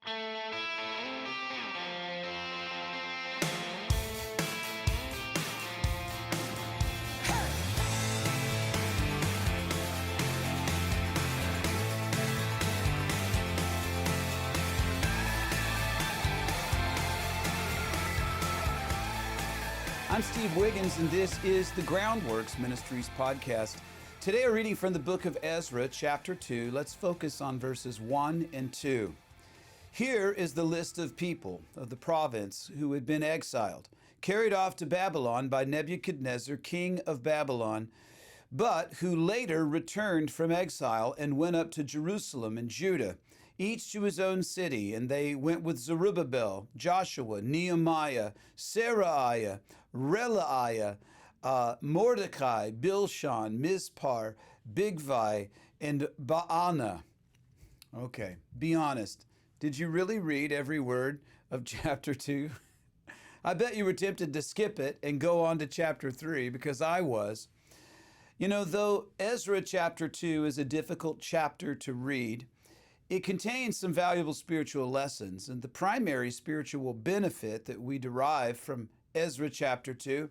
I'm Steve Wiggins, and this is the Groundworks Ministries podcast. Today we're reading from the book of Ezra, chapter 2. Let's focus on verses 1 and 2. Here is the list of people of the province who had been exiled, carried off to Babylon by Nebuchadnezzar, king of Babylon, but who later returned from exile and went up to Jerusalem and Judah, each to his own city. And they went with Zerubbabel, Joshua, Nehemiah, Seraiah, Relaiah, Mordecai, Bilshan, Mizpar, Bigvai, and Baana. Okay, be honest. Did you really read every word of chapter 2? I bet you were tempted to skip it and go on to chapter 3, because I was. You know, though Ezra chapter 2 is a difficult chapter to read, it contains some valuable spiritual lessons, and the primary spiritual benefit that we derive from Ezra chapter 2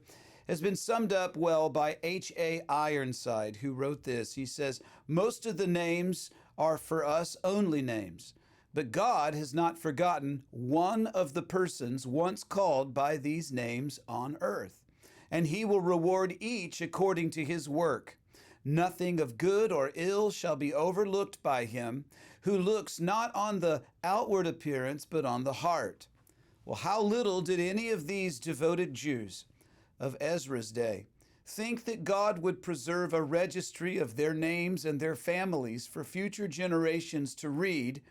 has been summed up well by H.A. Ironside, who wrote this. He says, "Most of the names are for us only names, but God has not forgotten one of the persons once called by these names on earth, and he will reward each according to his work. Nothing of good or ill shall be overlooked by him who looks not on the outward appearance, but on the heart." Well, how little did any of these devoted Jews of Ezra's day think that God would preserve a registry of their names and their families for future generations to read,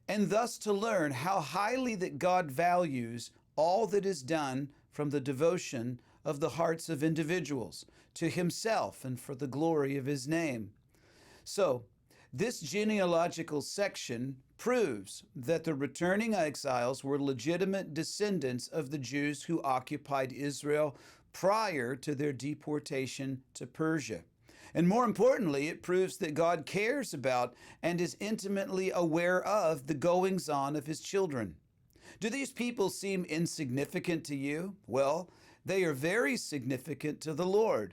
and thus to learn how highly that God values all that is done from the devotion of the hearts of individuals to himself and for the glory of his name. So, this genealogical section proves that the returning exiles were legitimate descendants of the Jews who occupied Israel prior to their deportation to Persia. And more importantly, it proves that God cares about and is intimately aware of the goings-on of his children. Do these people seem insignificant to you? Well, they are very significant to the Lord.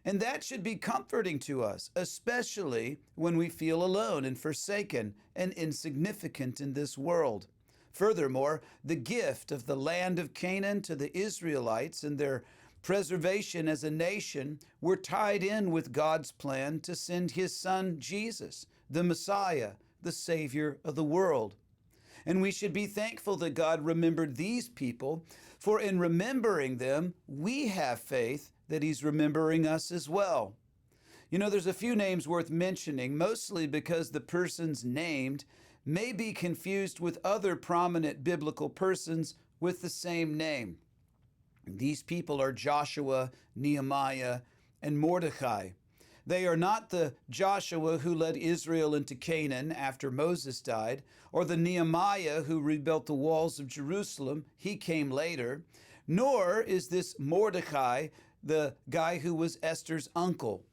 And that should be comforting to us, especially when we feel alone and forsaken and insignificant in this world. Furthermore, the gift of the land of Canaan to the Israelites and their preservation as a nation were tied in with God's plan to send his son Jesus, the Messiah, the Savior of the world. And we should be thankful that God remembered these people, for in remembering them, we have faith that he's remembering us as well. You know, there's a few names worth mentioning, mostly because the persons named may be confused with other prominent biblical persons with the same name. These people are Joshua, Nehemiah, and Mordecai. They are not the Joshua who led Israel into Canaan after Moses died, or the Nehemiah who rebuilt the walls of Jerusalem. He came later. Nor is this Mordecai the guy who was Esther's uncle.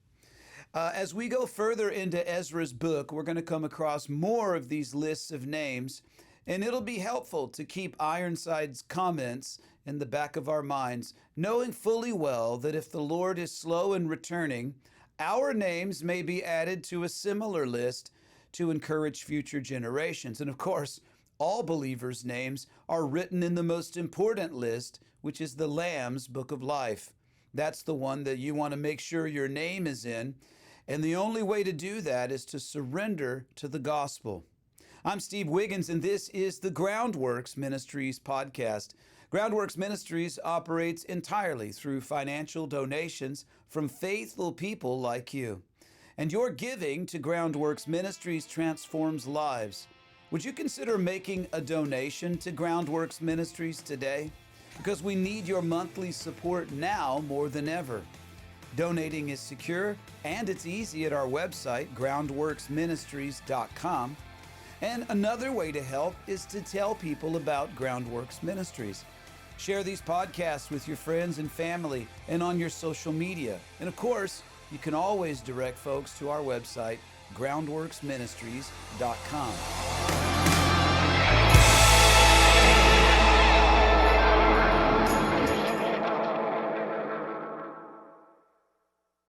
As we go further into Ezra's book, we're going to come across more of these lists of names, and it'll be helpful to keep Ironside's comments in the back of our minds, knowing fully well that if the Lord is slow in returning, our names may be added to a similar list to encourage future generations. And of course, all believers' names are written in the most important list, which is the Lamb's Book of Life. That's the one that you want to make sure your name is in. And the only way to do that is to surrender to the gospel. I'm Steve Wiggins, and this is the Groundworks Ministries podcast. Groundworks Ministries operates entirely through financial donations from faithful people like you. And your giving to Groundworks Ministries transforms lives. Would you consider making a donation to Groundworks Ministries today? Because we need your monthly support now more than ever. Donating is secure and it's easy at our website, groundworksministries.com. And another way to help is to tell people about Groundworks Ministries. Share these podcasts with your friends and family and on your social media. And of course, you can always direct folks to our website, groundworksministries.com.